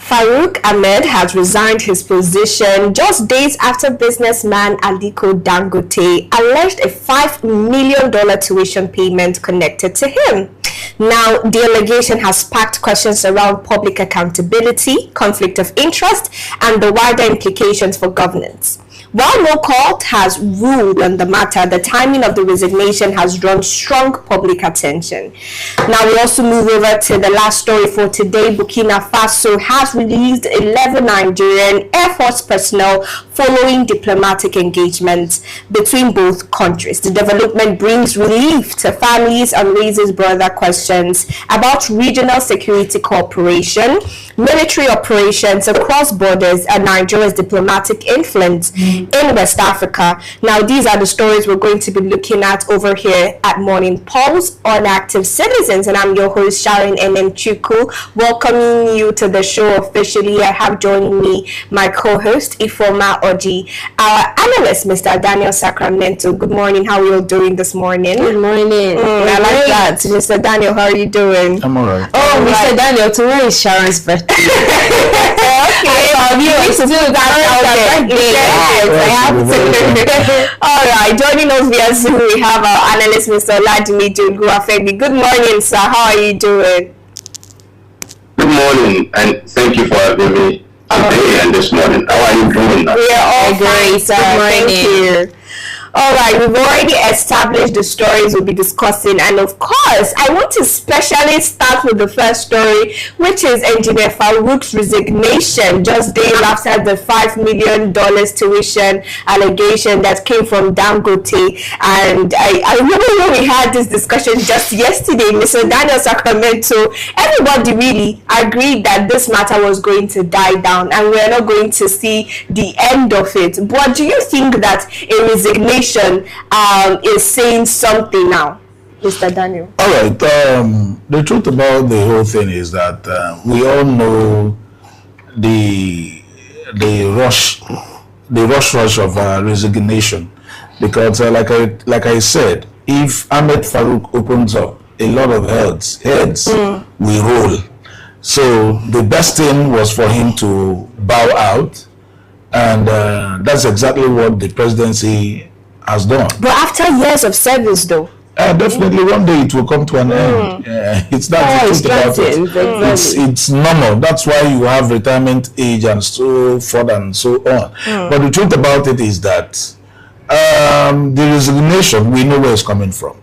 Farouk Ahmed has resigned his position just days after businessman Aliko Dangote alleged a $5 million tuition payment connected to him. Now, the allegation has sparked questions around public accountability, conflict of interest, and the wider implications for governance. While no court has ruled on the matter, the timing of the resignation has drawn strong public attention. Now we also move over to the last story for today. Burkina Faso has released 11 Nigerian Air Force personnel following diplomatic engagements between both countries. The development brings relief to families and raises broader questions about regional security cooperation, military operations across borders, and Nigeria's diplomatic influence in West Africa. Now, these are the stories we're going to be looking at over here at Morning Pulse on Active Citizens, and I'm your host Sharon Chuku, welcoming you to the show officially. I have joining me my co-host Ifoma Oji, our analyst Mr. Daniel Sacramento. Good morning. How are you all doing this morning? Good morning. I like that. Mr. Daniel, how are you doing? I'm alright. Oh, Mr. Daniel, tomorrow is Sharon's birthday. Okay, all right, joining us via Zoom, we have our analyst, Mr. Oladimi Junguafemi. Good morning, sir. How are you doing? Good morning, and thank you for having me today and this morning. How are you doing? We are all great, sir. Thank you. All right, we've already established the stories we'll be discussing, and of course, I want to especially start with the first story, which is Engineer Farouk's resignation just days after the $5 million tuition allegation that came from Dangote. And I remember when we had this discussion just yesterday, Mr. Daniel Sacramento, everybody really agreed that this matter was going to die down and we're not going to see the end of it. But do you think that a resignation is saying something now, Mr. Daniel? All right. The truth about the whole thing is that we all know the rush of resignation, because like I said, if Ahmed Farouk opens up, a lot of heads will roll. So the best thing was for him to bow out, and that's exactly what the presidency has done. But after years of service, though, definitely one day it will come to an end. It's that the truth about it. It's normal. That's why you have retirement age and so forth and so on. But the truth about it is that the resignation, we know where it's coming from,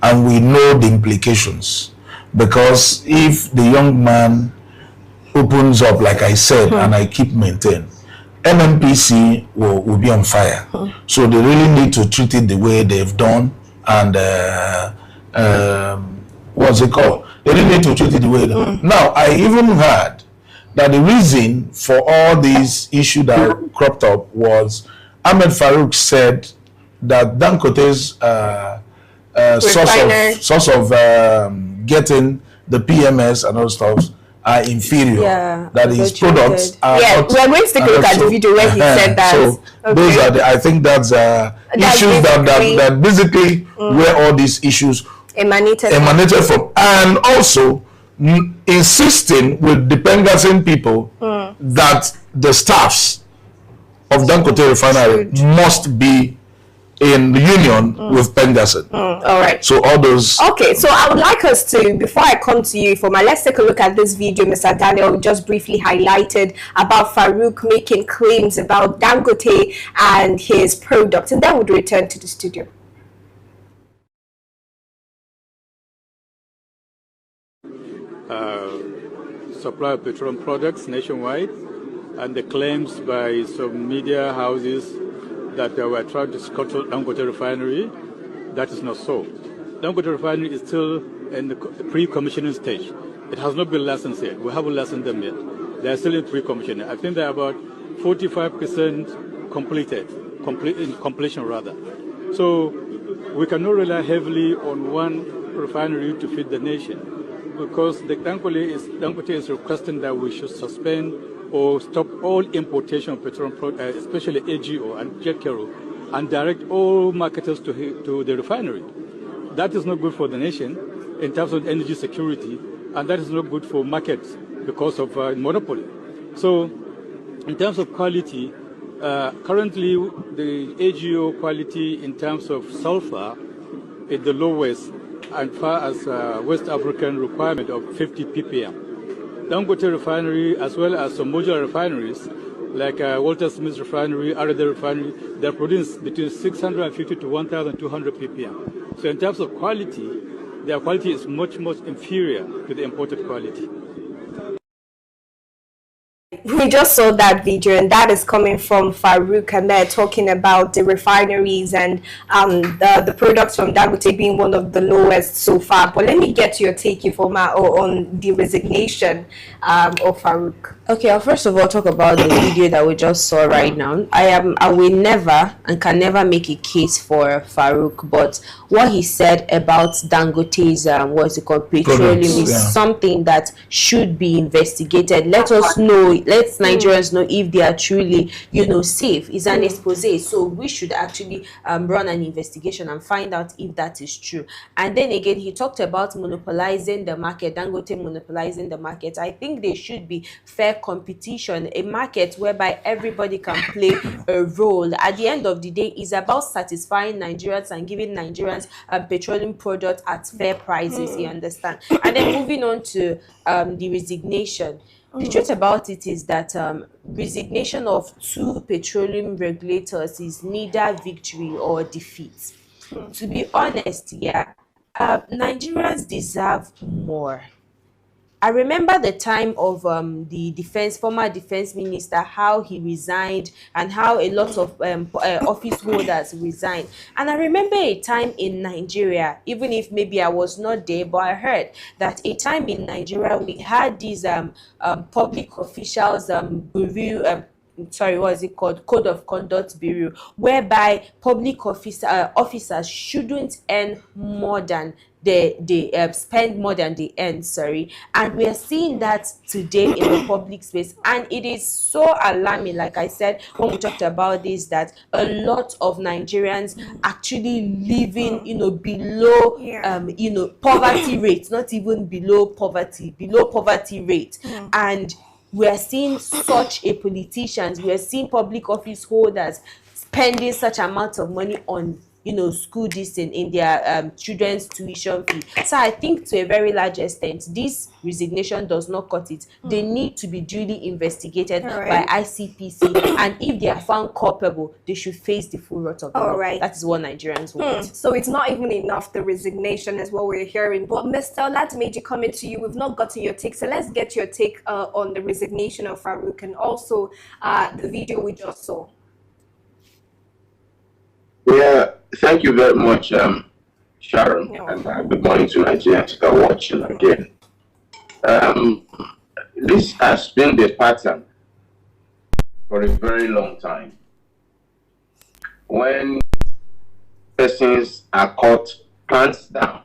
and we know the implications. Because if the young man opens up, like I said, and I keep maintaining, MMPC will be on fire. So they really need to treat it the way they've done, and what's it called? They really need to treat it the way they Now, I even heard that the reason for all these issues that cropped up was Ahmed Farouk said that Dangote's source of getting the PMS and all stuff are inferior. That his products are not. We're going to take a look at the video where he said that. So those are I think that's issues that basically where all these issues emanated from, and also insisting with the Pengassin people that the staffs of Dangote refinery must be in the union with Pengassin. All right. So all those. Okay, so I would like us to, before I come to you, let's take a look at this video. Mr. Daniel just briefly highlighted about Farouk making claims about Dangote and his products, and then we'll return to the studio. Supply of petroleum products nationwide, and the claims by some media houses that they were trying to scuttle Dangote refinery. That is not so. Dangote refinery is still in the pre-commissioning stage. It has not been licensed yet. We haven't licensed them yet. They are still in pre-commissioning. I think they're about 45% completion rather. So we cannot rely heavily on one refinery to feed the nation, because the Dangote is requesting that we should suspend or stop all importation of petroleum products, especially AGO and jet kero, and direct all marketers to the refinery. That is not good for the nation in terms of energy security, and that is not good for markets because of monopoly. So in terms of quality, currently the AGO quality in terms of sulfur is the lowest as far as West African requirement of 50 ppm. Dangote refinery, as well as some modular refineries like Walter Smith refinery, RD refinery, they're producing between 650 to 1,200 ppm. So in terms of quality, their quality is much, much inferior to the imported quality. We just saw that video, and that is coming from Farouk Ahmed talking about the refineries and the products from Dangote being one of the lowest so far. But let me get your take, Ifoma, on the resignation of Farouk. Okay, I'll first of all talk about the video that we just saw right now. I will never and can never make a case for Farouk, but what he said about Dangote's what's it called, petroleum is something that should be investigated. Let us know, let Nigerians know if they are truly, safe. It's an expose, so we should actually run an investigation and find out if that is true. And then again, he talked about monopolizing the market, Dangote monopolizing the market. I think there should be fair competition, a market whereby everybody can play a role. At the end of the day, it's about satisfying Nigerians and giving Nigerians petroleum products at fair prices, you understand. And then moving on to the resignation. The truth about it is that resignation of two petroleum regulators is neither victory or defeat. To be honest, Nigerians deserve more. I remember the time of the former defense minister, how he resigned and how a lot of office holders resigned. And I remember a time in Nigeria, even if maybe I was not there, but I heard that a time in Nigeria we had these public officials bureau, Code of Conduct Bureau, whereby public officers shouldn't earn more than they spend more than they earn, and we are seeing that today in the public space, and it is so alarming. Like I said when we talked about this, that a lot of Nigerians actually living below poverty rate, not even below poverty rate. And we are seeing such a politicians, we are seeing public office holders spending such amount of money on school distance in their children's tuition fee. So I think to a very large extent, this resignation does not cut it. They need to be duly investigated by ICPC, and if they are found culpable, they should face the full wrath of the law. That is what Nigerians want. So it's not even enough, the resignation is what we're hearing. But Mr. Latimeji, coming to you, we've not gotten your take, so let's get your take on the resignation of Farouk and also the video we just saw. Yeah, thank you very much, Sharon, and good morning to Nigerians that are watching again. This has been the pattern for a very long time. When persons are caught pants down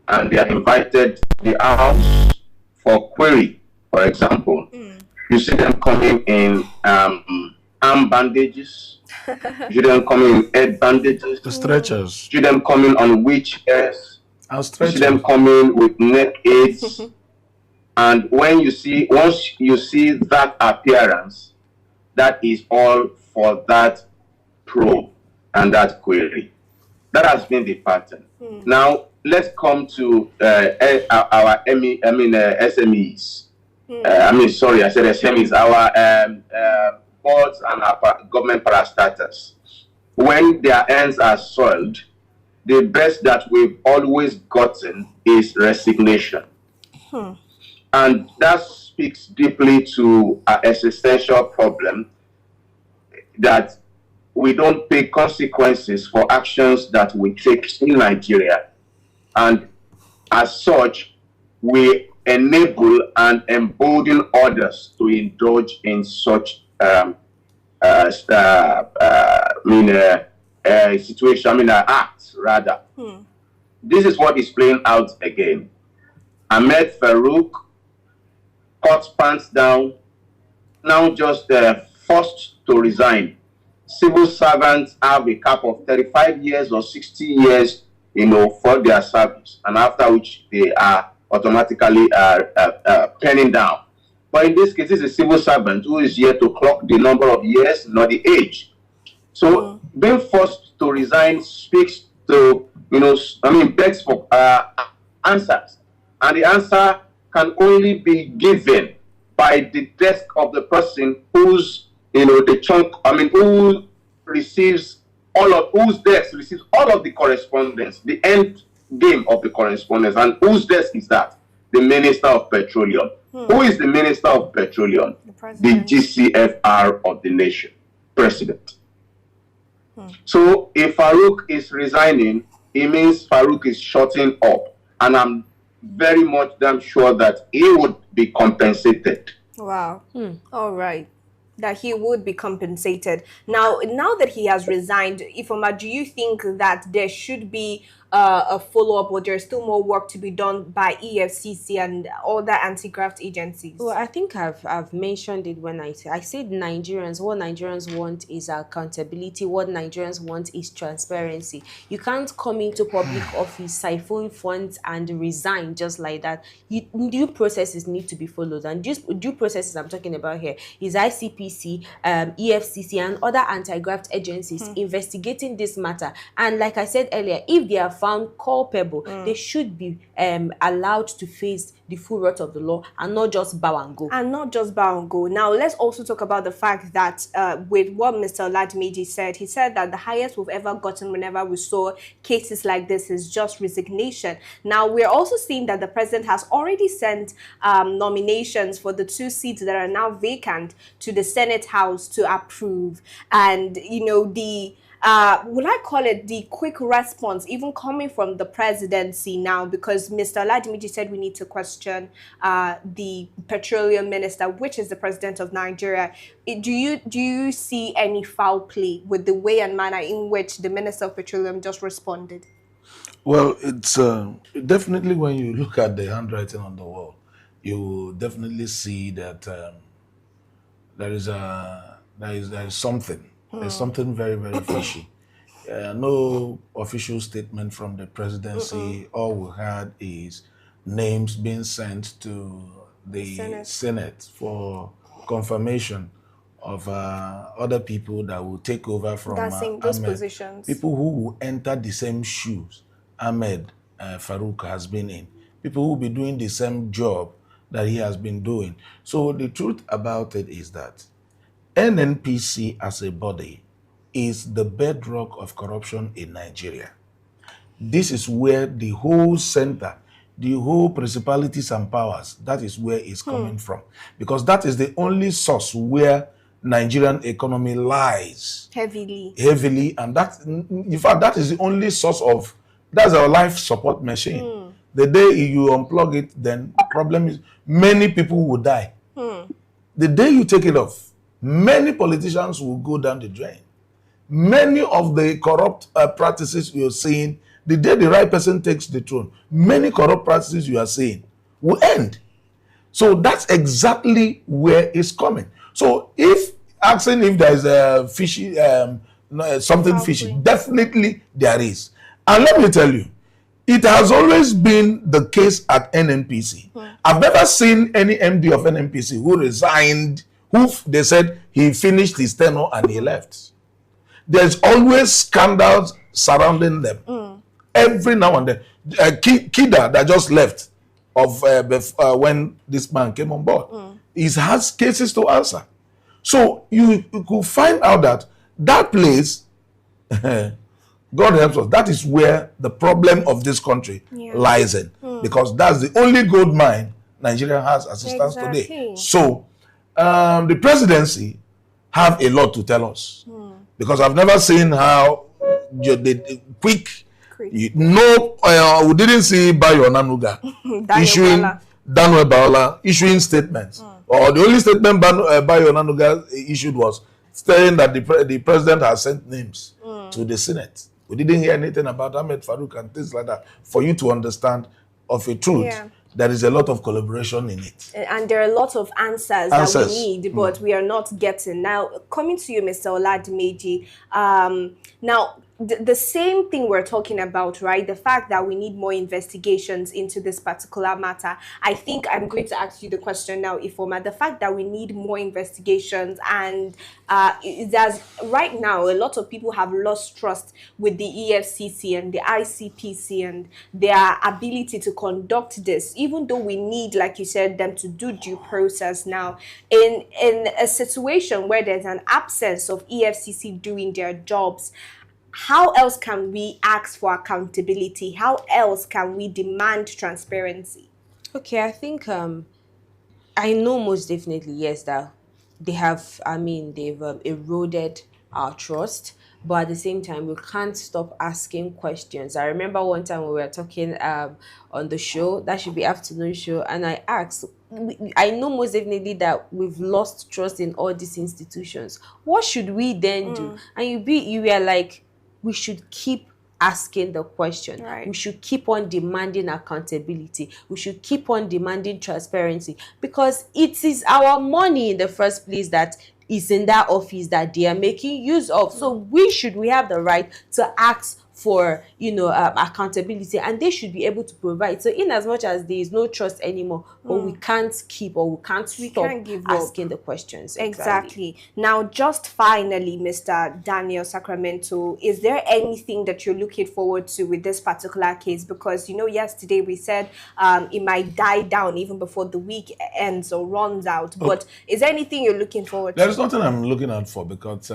and they are invited to the house for query, for example, you see them coming in arm bandages, you see them coming in head bandages, the stretchers, you see them coming on wheelchairs, you see them coming with neck aids. And once you see that appearance, that is all for that probe and that query. That has been the pattern. Now let's come to our SMEs. I said SMEs, our boards and our government parastatals. When their ends are soiled, the best that we've always gotten is resignation. And that speaks deeply to our existential problem that we don't pay consequences for actions that we take in Nigeria. And as such, we enable and embolden others to indulge in such situation, acts rather. This is what is playing out again. Ahmed Farouk cut pants down, now just forced to resign. Civil servants have a cap of 35 years or 60 years, for their service, and after which they are automatically penning down. But in this case, it's a civil servant who is here to clock the number of years, not the age. So being forced to resign speaks to, begs for answers. And the answer can only be given by the desk of the person whose, who receives whose desk receives all of the correspondence, the end game of the correspondence. And whose desk is that? The Minister of Petroleum. Who is the Minister of Petroleum? The GCFR of the nation, President. So if Farouk is resigning, it means Farouk is shutting up. And I'm very much damn sure that he would be compensated. Wow. All right. That he would be compensated. Now that he has resigned, Ifoma, do you think that there should be a follow-up, or there's still more work to be done by EFCC and other anti-graft agencies? Well, I think I've mentioned it when I said Nigerians, what Nigerians want is accountability. What Nigerians want is transparency. You can't come into public office, siphon funds, and resign just like that. Due processes need to be followed, and due processes I'm talking about here is ICPC, EFCC, and other anti-graft agencies investigating this matter. And like I said earlier, if they are found culpable, they should be allowed to face the full wrath of the law and not just bow and go. Now, let's also talk about the fact that with what Mr. Oladmeji said, he said that the highest we've ever gotten whenever we saw cases like this is just resignation. Now, we're also seeing that the president has already sent nominations for the 2 seats that are now vacant to the Senate House to approve. And, will I call it the quick response, even coming from the presidency now, because Mr. Oladmeji said we need to question the petroleum minister, which is the president of Nigeria. Do you see any foul play with the way and manner in which the minister of petroleum just responded? Well, it's definitely, when you look at the handwriting on the wall, you definitely see that there is something. There's something very, very fishy. No official statement from the presidency. All we had is names being sent to the Senate for confirmation of other people that will take over from those positions. People who will enter the same shoes Ahmed Farouk has been in. People who will be doing the same job that he has been doing. So the truth about it is that NNPC as a body is the bedrock of corruption in Nigeria. This is where the whole center, the whole principalities and powers, that is where it's coming from. Because that is the only source where Nigerian economy lies. Heavily. And that, in fact, that is the only source of, that's our life support machine. The day you unplug it, then the problem is many people will die. The day you take it off, many politicians will go down the drain. Many of the corrupt practices you're seeing, the day the right person takes the throne, many corrupt practices you are seeing will end. So that's exactly where it's coming. So if asking if there is a fishy, something fishy, definitely there is. And let me tell you, it has always been the case at NNPC. I've never seen any MD of NNPC who resigned, who they said he finished his tenure and he left. There's always scandals surrounding them. Every now and then. Kida that just left of when this man came on board, he has cases to answer. So you could find out that that place, God helps us, that is where the problem of this country lies in. Because that's the only gold mine Nigeria has as it stands today. So the presidency have a lot to tell us. Because I've never seen how the quick, we didn't see Bayo Nanuga issuing Daniel Baola issuing statements. Or the only statement Bayo Nanuga issued was saying that the president has sent names to the Senate. We didn't hear anything about Ahmed Farouk and things like that. For you to understand of a truth, there is a lot of collaboration in it. And there are a lot of answers that we need, but we are not getting. Now, coming to you, Mr. Oladmeji, now, the same thing we're talking about, right? The fact that we need more investigations into this particular matter. I think I'm going to ask you the question now, Ifoma. The fact that we need more investigations, and there's right now a lot of people have lost trust with the EFCC and the ICPC and their ability to conduct this, even though we need, like you said, them to do due process now. In a situation where there's an absence of EFCC doing their jobs, how else can we ask for accountability? How else can we demand transparency? Okay, I think I know most definitely, yes, that they have, they've eroded our trust, but at the same time, we can't stop asking questions. I remember one time we were talking on the show, that should be afternoon show, and I asked, I know most definitely that we've lost trust in all these institutions. What should we then do? And you were like, we should keep asking the question. Right. We should keep on demanding accountability. We should keep on demanding transparency, because it is our money in the first place that is in that office that they are making use of. So we have the right to ask for accountability, and they should be able to provide. So in as much as there is no trust anymore, but we can't stop asking the questions. Exactly. Now, just finally, Mr. Daniel Sacramento, is there anything that you're looking forward to with this particular case? Because yesterday we said it might die down even before the week ends or runs out. Okay. But is there anything you're looking forward to? There's nothing I'm looking out for, because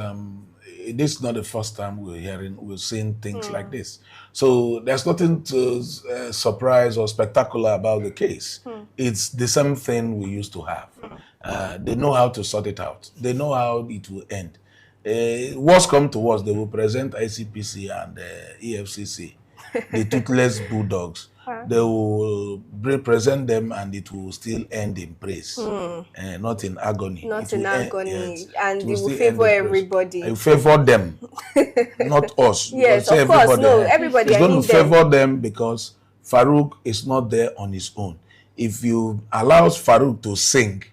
this is not the first time we're seeing things like this. So there's nothing to surprise or spectacular about the case. It's the same thing we used to have. They know how to sort it out. They know how it will end. Worst come to worst, they will present ICPC and EFCC, the toothless bulldogs. They will present them, and it will still end in praise, not in agony. Not in agony, and it will favor everybody. It will favor them, not us. Yes, of course, everybody. It's going to favor them because Farouk is not there on his own. If you allow Farouk to sing,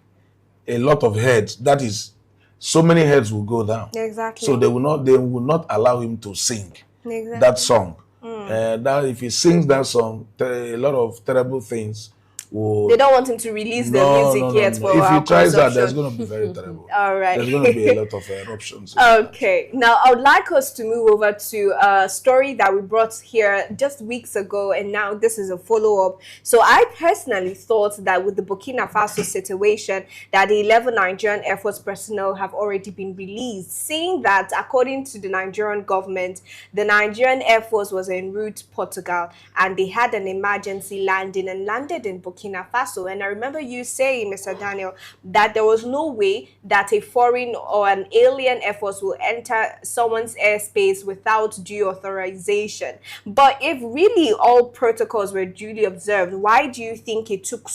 a lot of heads, that is, so many heads will go down. Exactly. So they will not allow him to sing that song. That if he sings that song, a lot of terrible things will... They don't want him to release the music yet. For if he tries that, there's going to be very terrible. All right. There's going to be a lot of eruptions. Okay. Now, I would like us to move over to a story that we brought here just weeks ago, and now this is a follow-up. So I personally thought that with the Burkina Faso situation, that the 11 Nigerian Air Force personnel have already been released, saying that according to the Nigerian government, the Nigerian Air Force was en route to Portugal, and they had an emergency landing and landed in Burkina Faso. And I remember you saying, Mr. Daniel, that there was no way that a foreign or an alien Air Force will enter someone's airspace without due authorization. But if really all protocols were duly observed, why do you think it took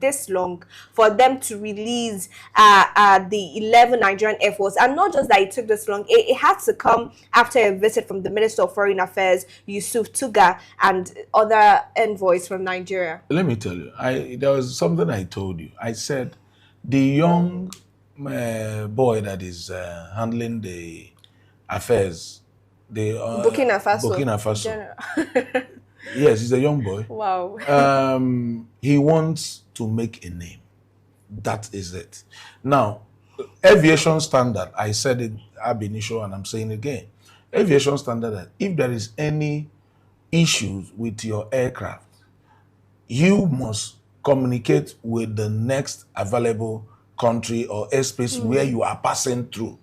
this long, for them to release the 11 Nigerian Air Force? And not just that it took this long, it had to come after a visit from the Minister of Foreign Affairs, Yusuf Tuga, and other envoys from Nigeria. Let me tell you, there was something I told you. I said the young boy that is handling the affairs, the Burkina Faso. Yes, he's a young boy. Wow. He wants to make a name. That is it. Now, aviation standard, I said it ab initio and I'm saying it again. Aviation standard, that if there is any issues with your aircraft, you must communicate with the next available country or airspace where you are passing through.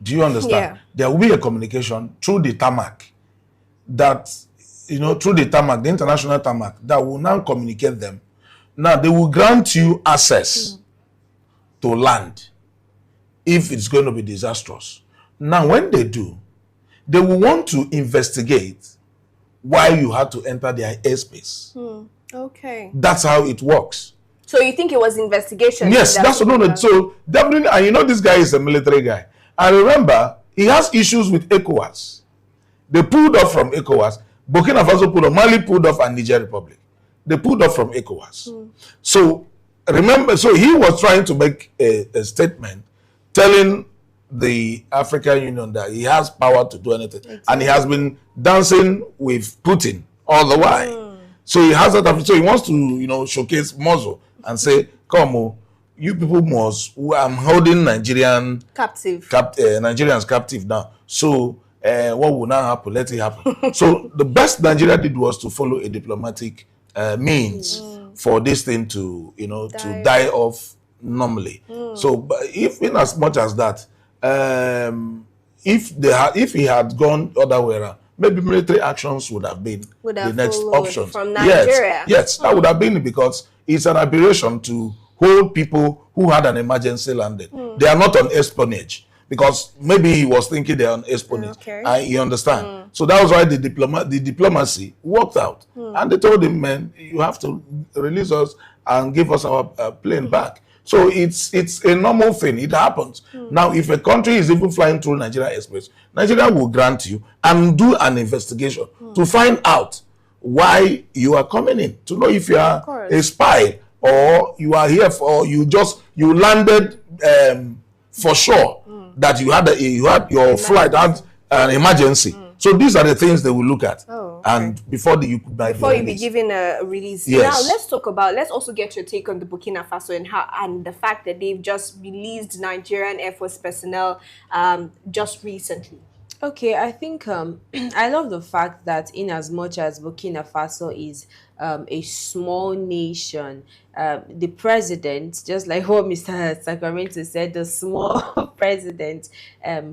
Do you understand? Yeah. There will be a communication through the tarmac that, through the tarmac, the international tarmac, that will now communicate them. Now, they will grant you access to land if it's going to be disastrous. Now, when they do, they will want to investigate why you had to enter their airspace. Okay. That's how it works. So you think it was investigation? Yes, that's no. So definitely, and this guy is a military guy. And remember, he has issues with ECOWAS. They pulled off from ECOWAS. Burkina Faso pulled off. Mali pulled off, and Niger Republic. They pulled off from ECOWAS. So remember, so he was trying to make a statement telling the African Union that he has power to do anything. Exactly. And he has been dancing with Putin all the while. So he has that. So he wants to, you know, showcase muscle and say, come on, you people must, I'm holding Nigerians captive now. So what will now happen? Let it happen. So the best Nigeria did was to follow a diplomatic means for this thing to, you know, to die off normally. So, but if in as much as that, if he had gone other way around, maybe military actions would have been the next option from Nigeria. Yes, that would have been, because it's an aberration to hold people who had an emergency landing. They are not on espionage, because maybe he was thinking they're on espionage. You understand? So that was why the diplomacy worked out, and they told him, man, you have to release us and give us our plane back. So it's a normal thing. It happens. Now, if a country is even flying through Nigeria Express, Nigeria will grant you and do an investigation to find out why you are coming in, to know if you are a spy or you are here for, you landed for sure that you had your flight had an emergency. So these are the things they will look at. And before you be given a release. Yes. Now let's also get your take on the Burkina Faso and the fact that they've just released Nigerian Air Force personnel just recently. Okay, I think I love the fact that in as much as Burkina Faso is a small nation, the president, just like what Mr. Sacramento said, the small president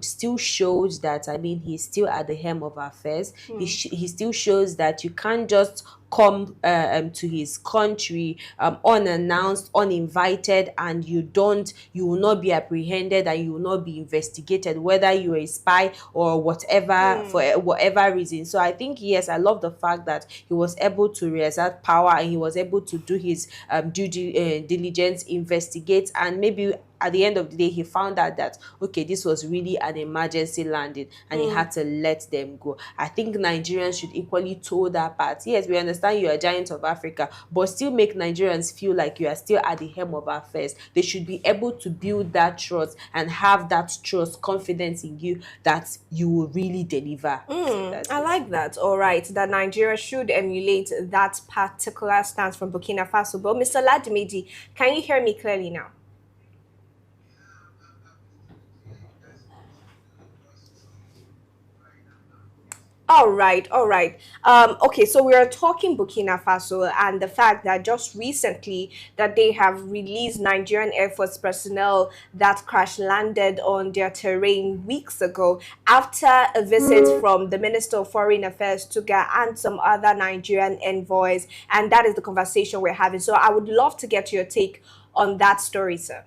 still shows that, I mean, he's still at the helm of affairs. He still shows that you can't just come to his country unannounced, uninvited, and you will not be apprehended and you will not be investigated, whether you're a spy or whatever, for whatever reason. So I think, yes, I love the fact that he was able to reassert power and he was able to do his due diligence, investigate, and maybe at the end of the day, he found out that, okay, this was really an emergency landing and he had to let them go. I think Nigerians should equally toe that part. Yes, we understand you're a giant of Africa, but still make Nigerians feel like you are still at the helm of affairs. They should be able to build that trust and have that trust, confidence in you that you will really deliver. I like that. All right, that Nigeria should emulate that particular stance from Burkina Faso. But Mr. Ladimedi, can you hear me clearly now? All right. Okay, so we are talking Burkina Faso and the fact that just recently that they have released Nigerian Air Force personnel that crash landed on their terrain weeks ago after a visit from the Minister of Foreign Affairs Tuga and some other Nigerian envoys, and that is the conversation we're having. So I would love to get your take on that story, sir.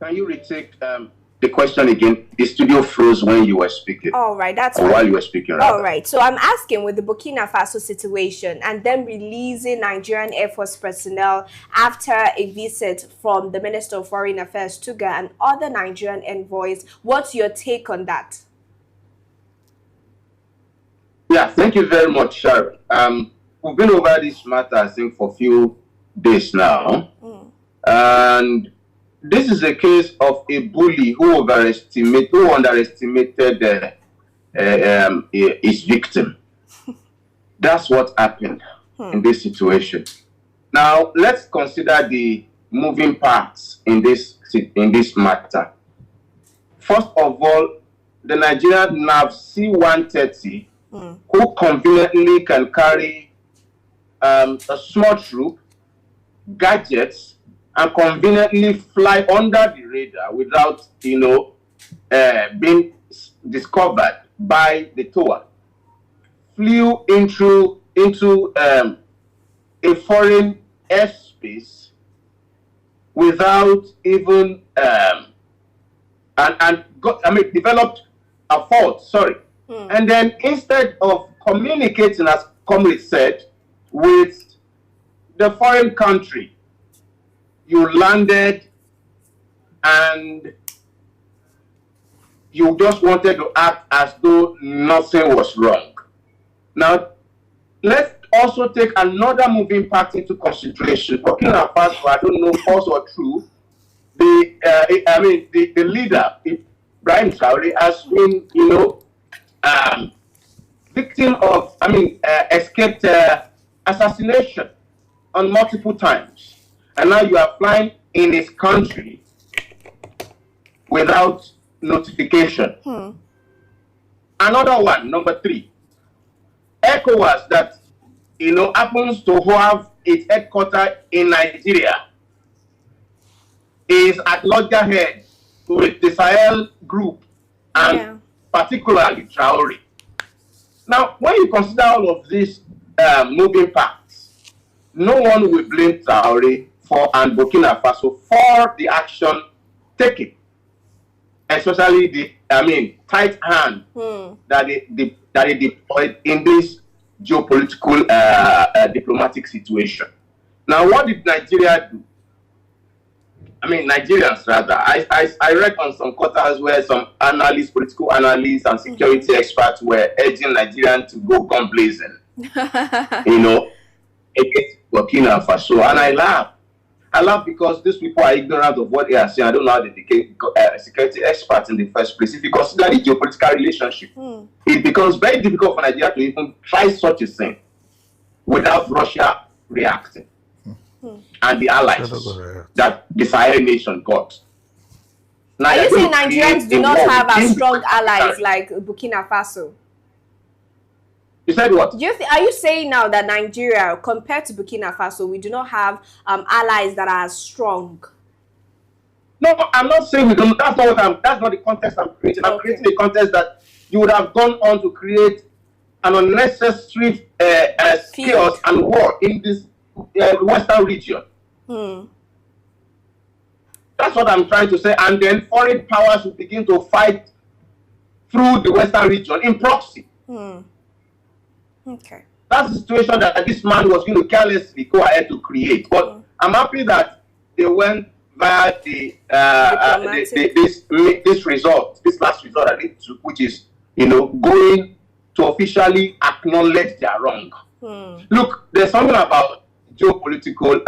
Can you retake the question again? The studio froze when you were speaking. All right, that's or right. While you were speaking. Rather. All right, so I'm asking, with the Burkina Faso situation and them releasing Nigerian Air Force personnel after a visit from the Minister of Foreign Affairs Tuga and other Nigerian envoys, what's your take on that? Yeah, thank you very much, Sharon. We've been over this matter, I think, for a few days now, and this is a case of a bully who underestimated his victim. That's what happened in this situation. Now, let's consider the moving parts in this matter. First of all, the Nigerian NAV C-130, who conveniently can carry a small troop, gadgets, and conveniently fly under the radar without, being discovered by the tower, flew into a foreign airspace without even developed a fault. And then instead of communicating, as Comrade said, with the foreign country, you landed and you just wanted to act as though nothing was wrong. Now, let's also take another moving part into consideration. Burkina Faso, I don't know, false or true, the leader, Ibrahim Traore, has been, victim of, escaped assassination on multiple times. And now you are flying in his country without notification. Another one, number 3. ECOWAS that, happens to have its headquarters in Nigeria is at loggerhead with the Sahel group and particularly Traore. Now, when you consider all of these moving parts, no one will blame Traore and Burkina Faso for the action taken, especially the tight hand that they deployed in this geopolitical diplomatic situation. Now, what did Nigeria do? Nigerians rather. I read on some quarters where some analysts, political analysts, and security experts were urging Nigerians to go gun blazing, against Burkina Faso, and I laugh. I laugh because these people are ignorant of what they are saying. I don't know how they became security experts in the first place. If you consider the geopolitical relationship, it becomes very difficult for Nigeria to even try such a thing without Russia reacting. And the allies that the Sahel nation got. Now, are you saying Nigerians do not have as strong allies like Burkina Faso? You said what? Are you saying now that Nigeria, compared to Burkina Faso, we do not have allies that are as strong? No, I'm not saying we don't. That's not the context I'm creating. I'm creating a context that you would have gone on to create an unnecessary chaos and war in this Western region. That's what I'm trying to say. And then foreign powers will begin to fight through the Western region in proxy. Okay. That's the situation that this man was going to carelessly go ahead to create. But I'm happy that they went via this last result, which is going to officially acknowledge their wrong. Look, there's something about geopolitical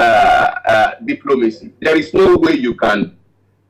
diplomacy. There is no way you can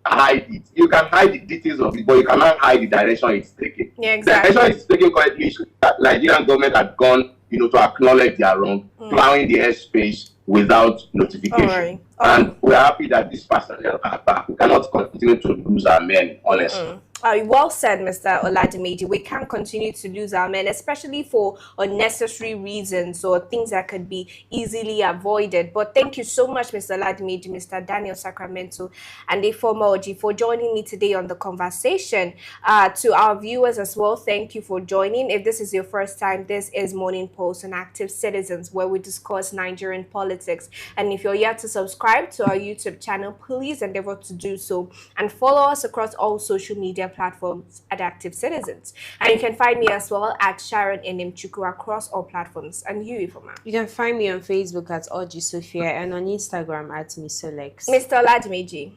hide it. You can hide the details of it, but you cannot hide the direction it's taking. Yeah, exactly. The direction it's taking correctly is that Nigerian government had gone, to acknowledge their wrong, plowing the airspace without notification. And we're happy that this personnel are back. We cannot continue to lose our men, honestly. Well said, Mr. Oladimeji. We can't continue to lose our men, especially for unnecessary reasons or things that could be easily avoided. But thank you so much, Mr. Oladimeji, Mr. Daniel Sacramento, and the former OG for joining me today on the conversation. To our viewers as well, thank you for joining. If this is your first time, this is Morning Pulse on Active Citizens, where we discuss Nigerian politics. And if you're yet to subscribe to our YouTube channel, please endeavor to do so and follow us across all social media platforms at Active Citizens. And you can find me as well at Sharon Enemchukwu across all platforms. And you, Ifoma? You can find me on Facebook at Oji Sophia and on Instagram at Misolex. Mr. Oladimeji?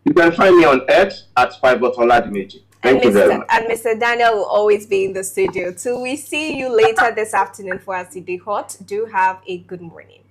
You can find me on X at Oladimeji. Thank you very much. And Mr. Daniel will always be in the studio. Till we see you later this afternoon for us today hot. Do have a good morning.